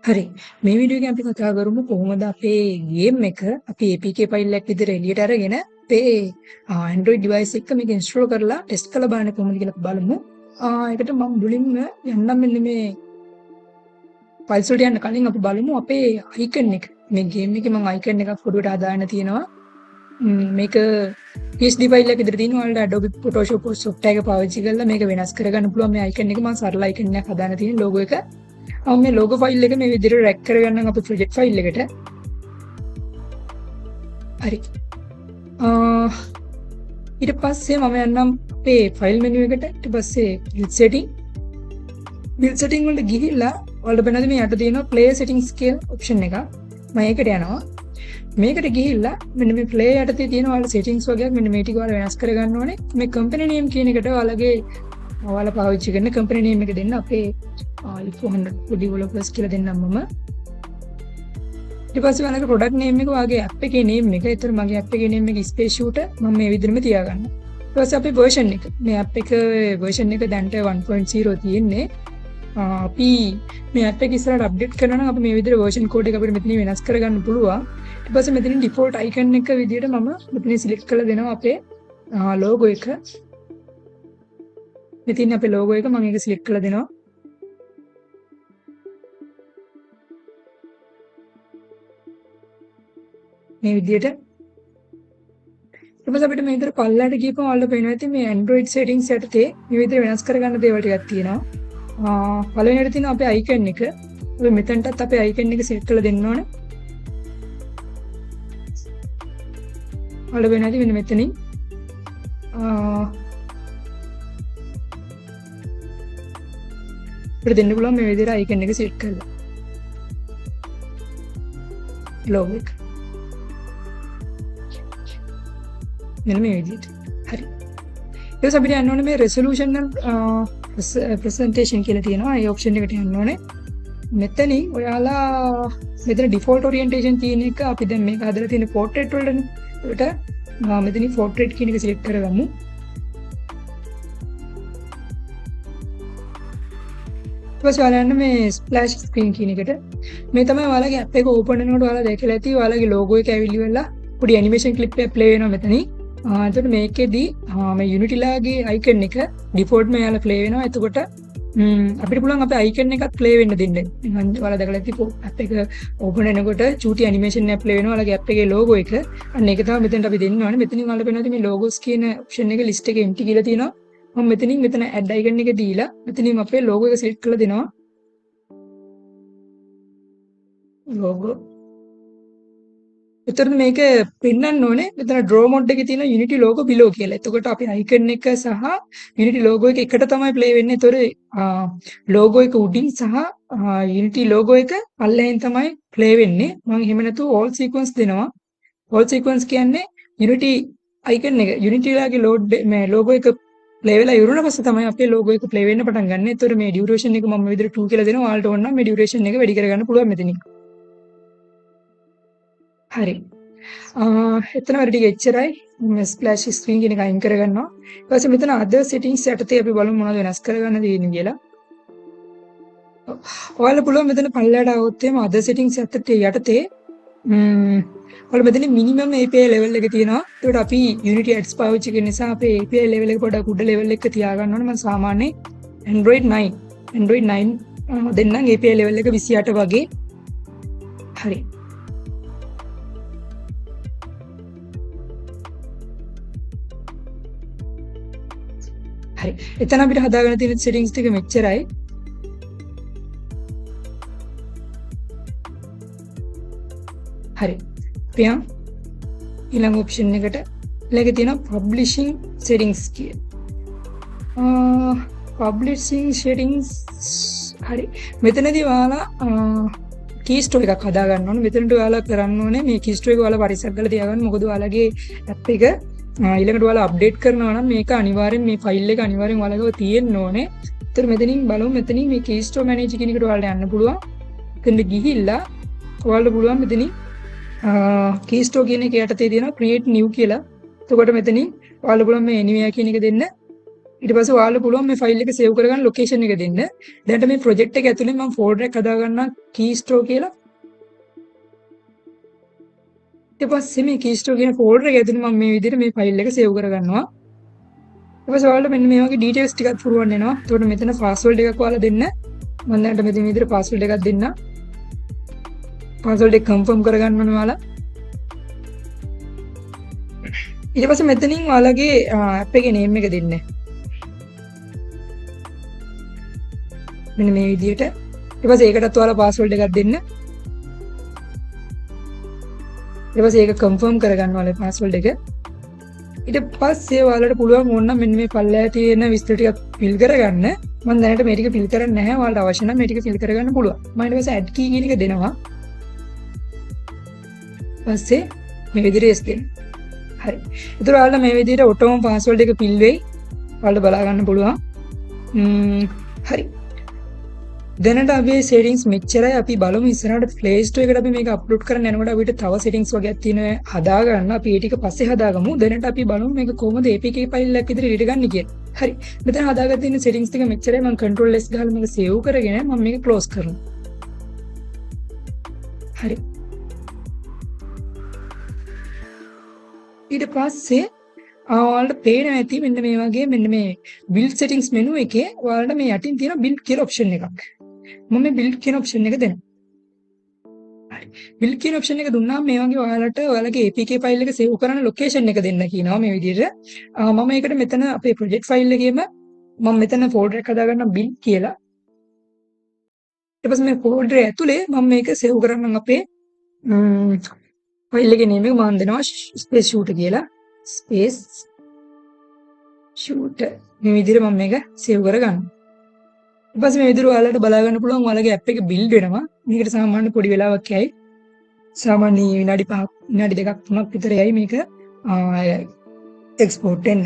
හරි. මේ වීඩියෝ එකෙන් අපි කතා කරමු කොහොමද අපේ ගේම් එක අපි APK ෆයිල් එකක් විදිහට එළියට අරගෙන අපේ Android device එක මේක install කරලා test කරලා බලන්න කොහොමද කියලා බලමු. ඒකට මම මුලින්ම යන්නම් මෙන්න මේ files වලට යන්න කලින් අපි බලමු අපේ icon එක. මේ ගේම් එකේ මම icon එකක් පොඩුවට හදාගෙන තියෙනවා. මේක PSD ෆයිල් එක විදිහට තියෙනවා. ඔයාලට Adobe Photoshop software එක පාවිච්චි කරලා මේක වෙනස් කරගන්න පුළුවන්. මේ icon එක මම සරල icon එකක් හදාගෙන තියෙන logo එක. මේ ලෝගෝ ෆයිල් එක මේ විදිහට රැක් කරගන්නම් අපේ ප්‍රොජෙක්ට් ෆයිල් එකට. හරි. ඊට පස්සේ මම යන්නම් අපේ ෆයිල් මෙනු එකට. ඊට පස්සේ build setting වලට ගිහිල්ලා ඔයාලට බලන්න මේ යට තියෙනවා play settings කියලා ඔප්ෂන් එක. මම ඒකට යනවා. මේකට ගිහිල්ලා මෙන්න මේ play යටතේ තියෙන ඔයාලා settings වගේක් මෙන්න මේ ටික ඔයාලා වෙනස් කරගන්න ඕනේ. මේ company name කියන එකට ඔයාලා පාවිච්චි කරන company name එක දෙන්න අපේ i400 developers කියලා දෙන්නම් මම. ඊට පස්සේ ඔයාලගේ product name එක වාගේ app එකේ name එක. ඒතර මගේ app එකේ name එක space shoot මම මේ විදිහටම තියාගන්නවා. ඊට පස්සේ අපේ version එක. මේ app එක version එක දැන්ට 1.0 තියෙන්නේ. අපි මේ app එක ඉස්සරහට update කරනවා නම් අපි මේ විදිහට version code එක අපිට මෙතන වෙනස් කරගන්න පුළුවන්. ඊට පස්සේ මෙතනින් default icon එක විදිහට මම මෙතන select කරලා දෙනවා අපේ logo එක. මෙතන අපේ logo එක මම ඒක select කරලා දෙනවා. මේ විදිහට ඊට පස්සේ අපිට මේ විතර පල්ලයට ගිහපුවම ඔයාලට පේනවා ඇති මේ Android settings යටතේ මේ විදිහට වෙනස් කරගන්න දේවල් ටිකක් තියෙනවා. පළවෙනියට තියෙනවා අපේ icon එක. අපි මෙතනටත් අපේ icon එක select කරලා දෙන්න ඕනේ. ඔයාලට පේනවා ඇති මෙන්න මෙතනින් අපිට දෙන්න පුළුවන් මේ විදිහට icon එක select කරලා. logo එක මෙන්න මේ විදිහට. හරි. ඊට පස්සේ අපිට යන්න ඕනේ මේ resolution and presentation කියලා තියෙනවා. ඒ ඔප්ෂන් එකට යන්න ඕනේ. මෙතනින් ඔයාලා මෙතන default orientation තියෙන එක අපි දැන් මේක හදලා තියෙන portrait වලට මෙතනින් portrait කියන එක select කරගමු. ඊට පස්සේ ඔයාලා යන්න මේ splash screen කියන එකට. මේ තමයි ඔයාලගේ app එක open වෙනකොට ඔයාලා දැකලා ඇති ඔයාලගේ logo එක ඇවිල්ලි වෙලා පොඩි animation clip එකක් play වෙනවා මෙතනින්. එතකොට මේකෙදී මේ Unity ලාගේ icon එක default මේ යාලා play වෙනවා. එතකොට අපිට පුළුවන් අපේ icon එකත් play වෙන්න දෙන්න. මම ඔයාලා දැකලා ඇති app එක open වෙනකොට චූටි animation එකක් play වෙනවා. ඔයාලගේ app එකේ logo එක. අන්න ඒක තමයි මෙතනට අපි දෙන්න ඕනේ. මෙතනින් ඔයාලා පේනවා මේ logos කියන option එක list එකේ empty කියලා තියෙනවා. මම මෙතන add icon එක දීලා මෙතනින් අපේ logo එක select කරලා දෙනවා. logo එතකොට මේක පෙන්වන්න ඕනේ මෙතන draw mode එකේ තියෙන Unity logo below කියලා. එතකොට අපි icon එක සහ Unity logo එක එකට තමයි play වෙන්නේ. එතකොට logo එක උඩින් සහ Unity logo එක පල්ලෙහෙන් තමයි play වෙන්නේ. මම එහෙම නැතුව all sequence දෙනවා. all sequence කියන්නේ Unity icon එක Unity ලාගේ මේ logo එක play වෙලා ඉවරුණා පස්සේ තමයි අපේ logo එක play වෙන්න පටන් ගන්න. එතකොට මේ duration එක මම මේ විදිහට 2 කියලා දෙනවා. ඔයාලට ඕන නම් මේ duration එක වැඩි කරගන්න පුළුවන් මෙතනින්. හරි. එතන වැඩි ටික එච්චරයි. මේ ස්ප්ලෑෂ් ස්ක්‍රීන් කියන එක අයින් කරගන්නවා. ඊට පස්සේ මෙතන other settings යටතේ අපි බලමු මොනවද වෙනස් කරගන්න තියෙන්නේ කියලා. ඔයාලා පුළුවන් මෙතන පල්ලයට આવොත් එහම other settings යටතේ ඔයාලා මෙතන minimum API level එක තියෙනවා. ඒකට අපි Unity ads පාවිච්චි කරන නිසා අපේ API level එක පොඩ්ඩක් උඩ level එක තියාගන්න ඕනේ. මම සාමාන්‍යයෙන් Android 9 දෙන්නම් API level එක 28 වගේ. හරි. හරි. එතන අපිට හදාගන්න තියෙන settings ටික මෙච්චරයි. හරි. පියම් ඊළඟ option එකට ඊළඟ තියෙනවා publishing settings කියලා. publishing settings හරි. මෙතනදී ඔයාලා keystore එකක් හදාගන්න ඕනේ. මෙතනට ඔයාලා කරන්න ඕනේ මේ keystore එක ඔයාලා පරිස්සම් කරලා තියාගන්න. මොකද ඔයාලගේ app එක ඊළඟට ඔයාලා අප්ඩේට් කරනවා නම් මේක අනිවාර්යෙන් මේ ෆයිල් එක අනිවාර්යෙන් ඔයාලගව තියෙන්න ඕනේ. ඒතර මෙතනින් බලමු මෙතනින් මේ keystore manager කියන එකට ඔයාලට යන්න පුළුවන්. එතනට ගිහිල්ලා ඔයාලට පුළුවන් මෙතනින් keystore කියන එක යටතේ තියෙනවා create new කියලා. එතකොට මෙතනින් ඔයාලට පුළුවන් මේ anywhere කියන එක දෙන්න. ඊට පස්සේ ඔයාලට පුළුවන් මේ ෆයිල් එක සේව් කරගන්න ලොකේෂන් එක දෙන්න. දැනට මේ ප්‍රොජෙක්ට් එක ඇතුලේ මම ෆෝල්ඩර් එකක් හදා ගන්නවා කීස්ටෝ කියලා. ඊට පස්සේ මේ කීස්ටෝ කියන ෆෝල්ඩර් එක ඇතුලේ මම මේ විදිහට මේ ෆයිල් එක සේව් කරගන්නවා. ඊට පස්සේ ඔයාලට මෙන්න මේ වගේ ඩීටේල්ස් ටිකක් පුරවන්න එනවා. එතකොට මෙතන පාස්වර්ඩ් එකක් ඔයාලා දෙන්න. මම දැනට මෙතන මේ විදිහට පාස්වර්ඩ් එකක් දෙන්න. පාස්වර්ඩ් එක කන්ෆර්ම් කරගන්න ඕනේ ඔයාලා. ඊට පස්සේ මෙතනින් ඔයාලගේ ඇප් එකේ නේම් එක දෙන්න. මෙන්න මේ විදිහට. ඊට පස්සේ ඒකටත් ඔයාලා පාස්වර්ඩ් එකක් දෙන්න. ඊට පස්සේ ඒක කන්ෆර්ම් කරගන්න ඔයාලා පාස්වර්ඩ් එක. ඊට පස්සේ ඔයාලට පුළුවන් ඕනනම් මෙන්න මේ පල්ලෙහා තියෙන විස්තර ටික ෆිල් කරගන්න. මම දැනට මේ ටික ෆිල් කරන්නේ නැහැ. ඔයාලට අවශ්‍ය නම් මේ ටික ෆිල් කරගන්න පුළුවන්. මම ඊට පස්සේ add key කියන එක දෙනවා. පස්සේ මේ විදිහට yes දෙන්න. හරි. ඒතර ඔයාලට මේ විදිහට ඔටෝම පාස්වර්ඩ් එක ෆිල් වෙයි. ඔයාලට බලා ගන්න පුළුවන්. හරි. දැනට අපේ settings මෙච්චරයි. අපි බලමු ඉස්සරහට Play Store එකට අපි මේක අප්ලෝඩ් කරන්න යනකොට අපිට තව settings වගේක් තියෙනවා හදා ගන්න. අපි ඒ ටික පස්සේ හදාගමු. දැනට අපි බලමු මේක කොහොමද APK ෆයිල් එකක් විදිහට එඩිට ගන්න කියලා. හරි. මෙතන හදාගන්න තියෙන settings ටික මෙච්චරයි. මම control S ගහලා මේක save කරගෙන මම මේක close කරනවා. හරි. ඊට පස්සේ ඔයාලට පේනවා ඇති මෙන්න මේ වගේ මෙන්න මේ build settings menu එකේ ඔයාලට මේ යටින් තියෙන build කියලා option එකක්. මම මේ build කියන option එක දෙනවා. හරි. build කියන option එක දුන්නාම මේ වගේ ඔයාලට ඔයාලගේ APK file එක save කරන location එක දෙන්න කියනවා මේ විදිහට. මම ඒකට මෙතන අපේ project file එකේම මම මෙතන folder එකක් හදාගන්නම් build කියලා. ඊට පස්සේ මේ folder ඇතුලේ මම මේක save කරන්නම් අපේ file එකේ name එක මම දෙනවා space shooter කියලා. space shooter මේ විදිහට මම මේක save කරගන්නවා. ඊට පස්සේ මේ විදිහට ඔයාලට බලා ගන්න පුළුවන් ඔයාලගේ app එක build වෙනවා. මේකට සාමාන්‍ය පොඩි වෙලාවක් යයි. සාමාන්‍ය විනාඩි 5ක් විනාඩි 2ක් 3ක් විතර යයි මේක export වෙන්න.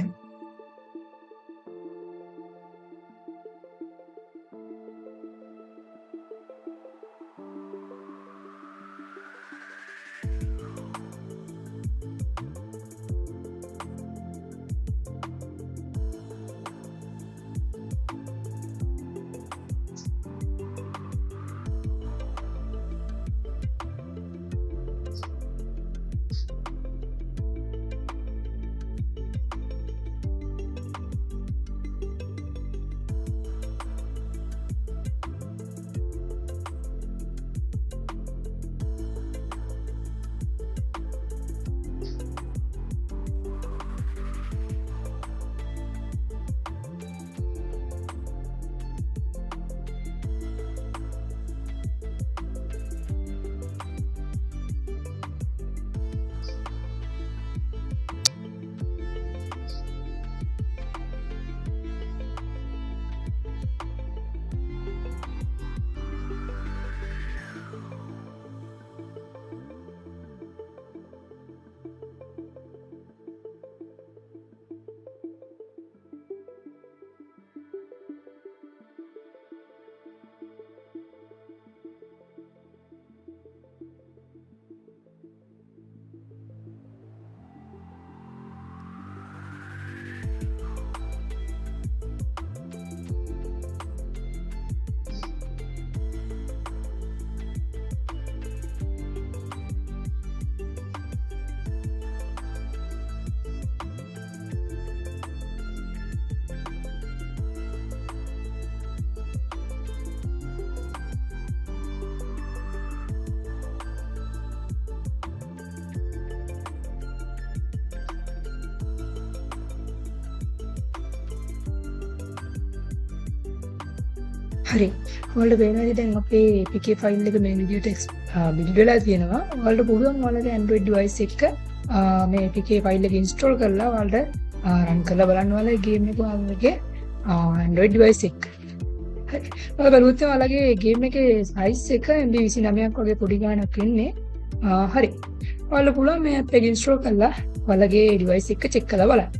හරි. ඔයාලට පේනවාද දැන් අපේ APK ෆයිල් එක මේ විදිහට build වෙලා තියෙනවා. ඔයාලට පුළුවන් ඔයාලගේ Android device එක මේ APK ෆයිල් එක install කරලා ඔයාලට run කරලා බලන්න ඔයාලගේ game එක ඔයාලගේ Android device එක. හරි. ඔයාලා බලුවොත් ඔයාලගේ game එකේ size එක MB 29ක් වගේ පොඩි ගාණක් වෙන්නේ. හරි. ඔයාලට පුළුවන් මේ app එක install කරලා ඔයාලගේ device එක check කරලා බලන්න.